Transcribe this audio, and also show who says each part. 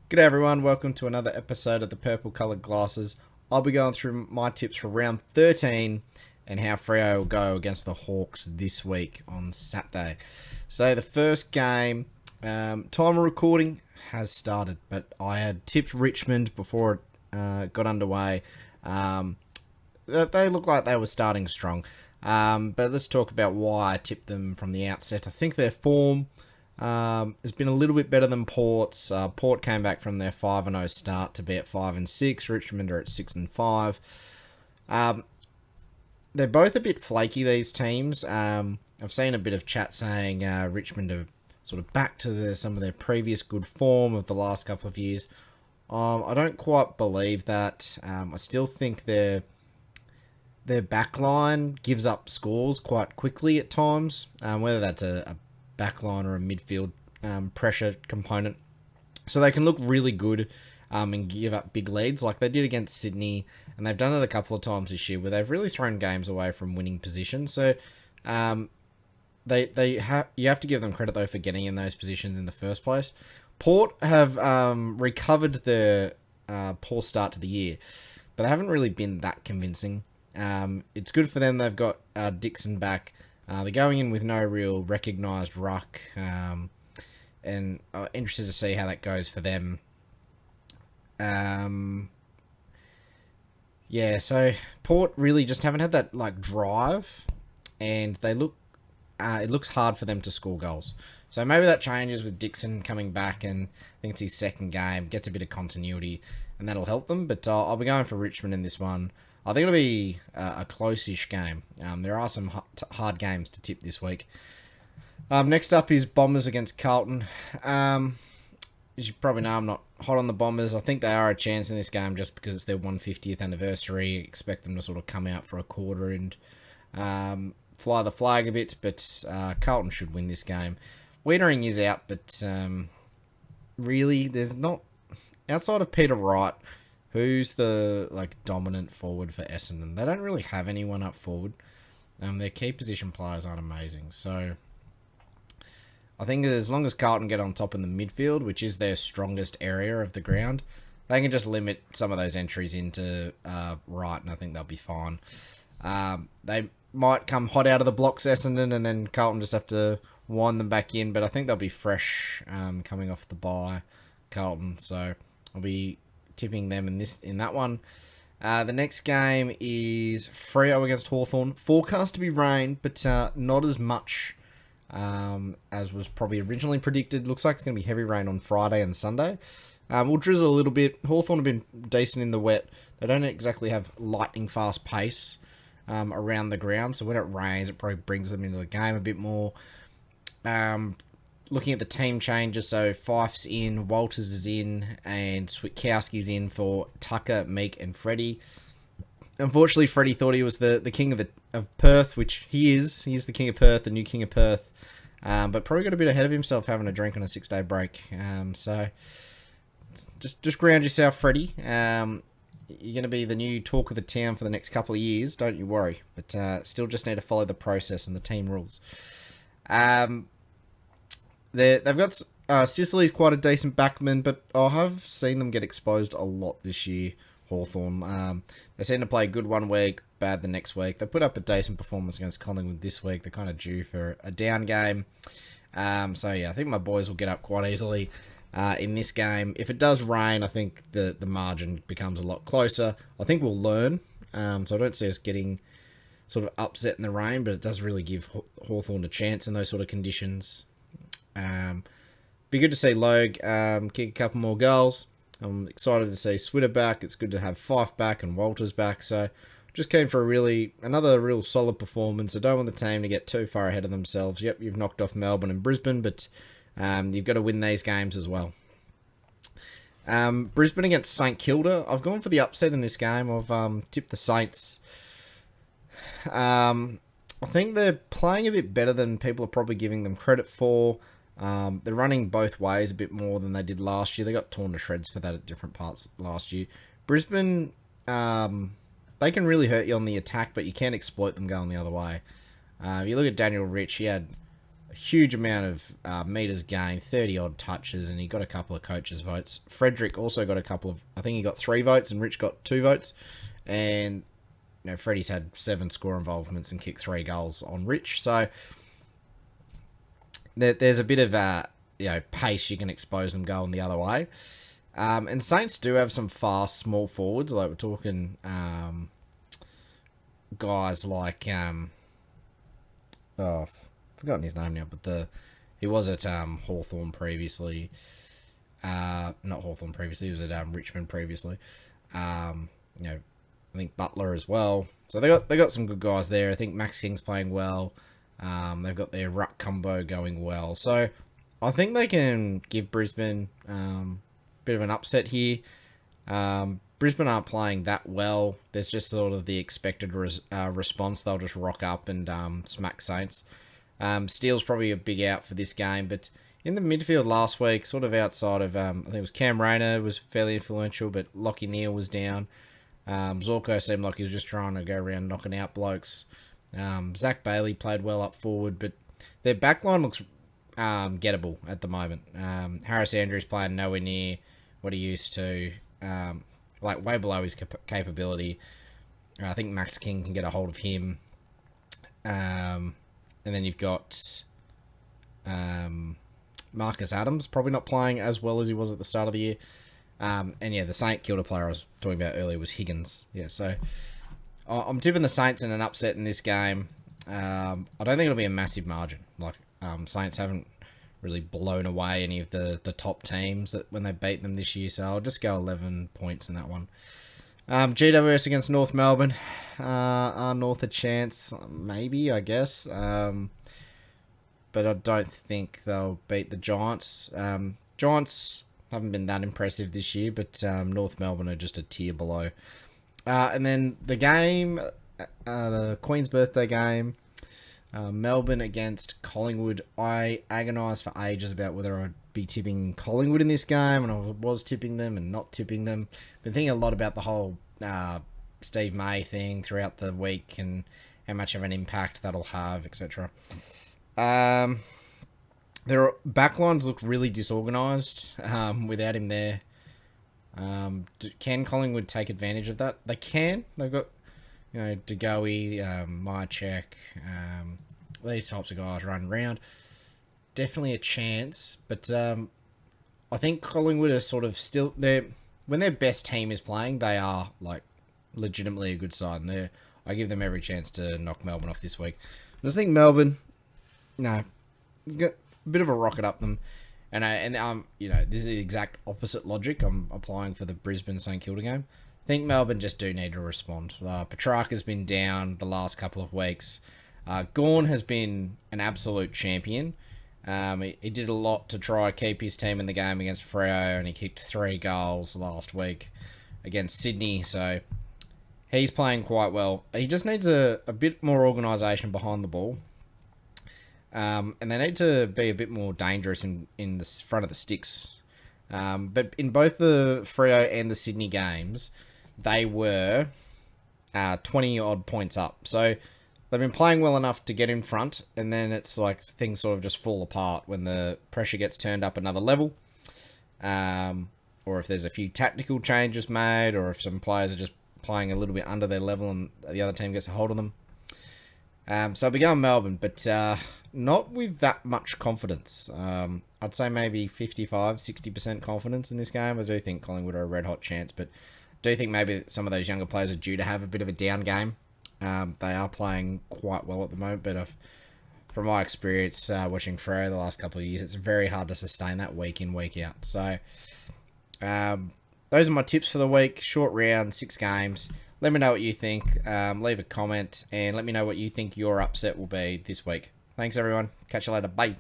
Speaker 1: G'day everyone, welcome to another episode of the Purple Coloured Glasses. I'll be going through my tips for round 13 and how Freo will go against the Hawks this week on Saturday. So the first game, time of recording has started, but I had tipped Richmond before it got underway. They look like they were starting strong. But let's talk about why I tipped them from the outset. I think their form has been a little bit better than Port's. Port came back from their 5-0 start to be at 5-6. Richmond are at 6-5. They're both a bit flaky, these teams. I've seen a bit of chat saying Richmond are sort of back to some of their previous good form of the last couple of years. I don't quite believe that. I still think their backline gives up scores quite quickly at times, whether that's a backline or a midfield pressure component. So they can look really good and give up big leads like they did against Sydney, and they've done it a couple of times this year where they've really thrown games away from winning position. So you have to give them credit though for getting in those positions in the first place. Port have recovered their poor start to the year, but they haven't really been that convincing. It's good for them. They've got Dixon back. They're going in with no real recognised ruck, and interested to see how that goes for them. So Port really just haven't had that drive, and they look. It looks hard for them to score goals. So maybe that changes with Dixon coming back, and I think it's his second game, gets a bit of continuity, and that'll help them. But I'll be going for Richmond in this one. I think it'll be a close-ish game. There are some hard games to tip this week. Next up is Bombers against Carlton. As you probably know, I'm not hot on the Bombers. I think they are a chance in this game just because it's their 150th anniversary. Expect them to sort of come out for a quarter and fly the flag a bit, but Carlton should win this game. Wiedering is out, but really, there's not... Outside of Peter Wright, who's the dominant forward for Essendon? They don't really have anyone up forward. Their key position players aren't amazing. So I think as long as Carlton get on top in the midfield, which is their strongest area of the ground, they can just limit some of those entries into Wright, and I think they'll be fine. They might come hot out of the blocks, Essendon, and then Carlton just have to wind them back in, but I think they'll be fresh coming off the bye, Carlton. So I'll be tipping them in that one. The next game is Freo against Hawthorn. Forecast to be rain, but not as much as was probably originally predicted. Looks like it's going to be heavy rain on Friday and Sunday. We'll drizzle a little bit. Hawthorn have been decent in the wet. They don't exactly have lightning fast pace around the ground, so when it rains, it probably brings them into the game a bit more. Looking at the team changes, so Fife's in, Walters is in, and Switkowski's in for Tucker, Meek, and Freddie. Unfortunately, Freddie thought he was the king of Perth, which he is. He is the king of Perth, the new king of Perth. But probably got a bit ahead of himself having a drink on a 6-day break. So just ground yourself, Freddie. You're going to be the new talk of the town for the next couple of years, don't you worry. But still just need to follow the process and the team rules. They've got Sicily's quite a decent backman, but I have seen them get exposed a lot this year, Hawthorn. They seem to play good one week, bad the next week. They put up a decent performance against Collingwood this week. They're kind of due for a down game. I think my boys will get up quite easily in this game. If it does rain, I think the margin becomes a lot closer. I think we'll learn. So I don't see us getting sort of upset in the rain, but it does really give Hawthorn a chance in those sort of conditions. Be good to see Logue kick a couple more goals. I'm excited to see Switter back. It's good to have Fife back and Walters back. So just came for another real solid performance. I don't want the team to get too far ahead of themselves. Yep, you've knocked off Melbourne and Brisbane, but you've got to win these games as well. Brisbane against St Kilda. I've gone for the upset in this game. I've tipped the Saints. I think they're playing a bit better than people are probably giving them credit for. They're running both ways a bit more than they did last year. They got torn to shreds for that at different parts last year. Brisbane, they can really hurt you on the attack, but you can't exploit them going the other way. You look at Daniel Rich, he had a huge amount of meters gained, 30 odd touches, and he got a couple of coaches' votes. Frederick also got a couple of, I think he got 3 votes, and Rich got 2 votes. And Freddie's had 7 score involvements and kicked 3 goals on Rich. So there's a bit of pace you can expose them going the other way. And Saints do have some fast small forwards. Like we're talking guys like I've forgotten his name now, but he was at Hawthorn previously. Not Hawthorn previously. He was at Richmond previously. I think Butler as well. So they got some good guys there. I think Max King's playing well. They've got their ruck combo going well. So I think they can give Brisbane a bit of an upset here. Brisbane aren't playing that well. There's just sort of the expected response. They'll just rock up and smack Saints. Steele's probably a big out for this game, but in the midfield last week, sort of outside of, I think it was Cam Rayner was fairly influential, but Lockie Neal was down. Zorko seemed like he was just trying to go around knocking out blokes. Zach Bailey played well up forward, but their backline looks gettable at the moment. Harris Andrews playing nowhere near what he used to, way below his capability. I think Max King can get a hold of him. And then you've got Marcus Adams probably not playing as well as he was at the start of the year. The Saint Kilda player I was talking about earlier was Higgins. Yeah, so I'm tipping the Saints in an upset in this game. I don't think it'll be a massive margin. Saints haven't really blown away any of the top teams that when they beat them this year, so I'll just go 11 points in that one. GWS against North Melbourne. Are North a chance? Maybe, I guess. But I don't think they'll beat the Giants. Giants haven't been that impressive this year, but North Melbourne are just a tier below. And then the game, the Queen's birthday game, Melbourne against Collingwood. I agonised for ages about whether I'd be tipping Collingwood in this game, and I was tipping them and not tipping them. Been thinking a lot about the whole Steve May thing throughout the week and how much of an impact that'll have, etc. Their backlines look really disorganised without him there. Can Collingwood take advantage of that? They can. They've got, DeGoey, Myercheck, these types of guys running around. Definitely a chance, but I think Collingwood are sort of still when their best team is playing, they are legitimately a good side, and I give them every chance to knock Melbourne off this week. I just think Melbourne, it's got a bit of a rocket up them. And this is the exact opposite logic I'm applying for the Brisbane St Kilda game. I think Melbourne just do need to respond. Petrarca's been down the last couple of weeks. Gawn has been an absolute champion. He did a lot to try keep his team in the game against Freo, and he kicked 3 goals last week against Sydney. So he's playing quite well. He just needs a bit more organisation behind the ball. And they need to be a bit more dangerous in the front of the sticks. But in both the Freo and the Sydney games, they were 20-odd points up. So they've been playing well enough to get in front, and then it's like things sort of just fall apart when the pressure gets turned up another level. Or if there's a few tactical changes made, or if some players are just playing a little bit under their level and the other team gets a hold of them. So I'll be going Melbourne, but not with that much confidence. I'd say maybe 55-60% confidence in this game. I do think Collingwood are a red-hot chance, but I do think maybe some of those younger players are due to have a bit of a down game. They are playing quite well at the moment, but from my experience watching Freo the last couple of years, it's very hard to sustain that week in, week out. So those are my tips for the week. Short round, 6 games. Let me know what you think. Leave a comment and let me know what you think your upset will be this week. Thanks, everyone. Catch you later. Bye.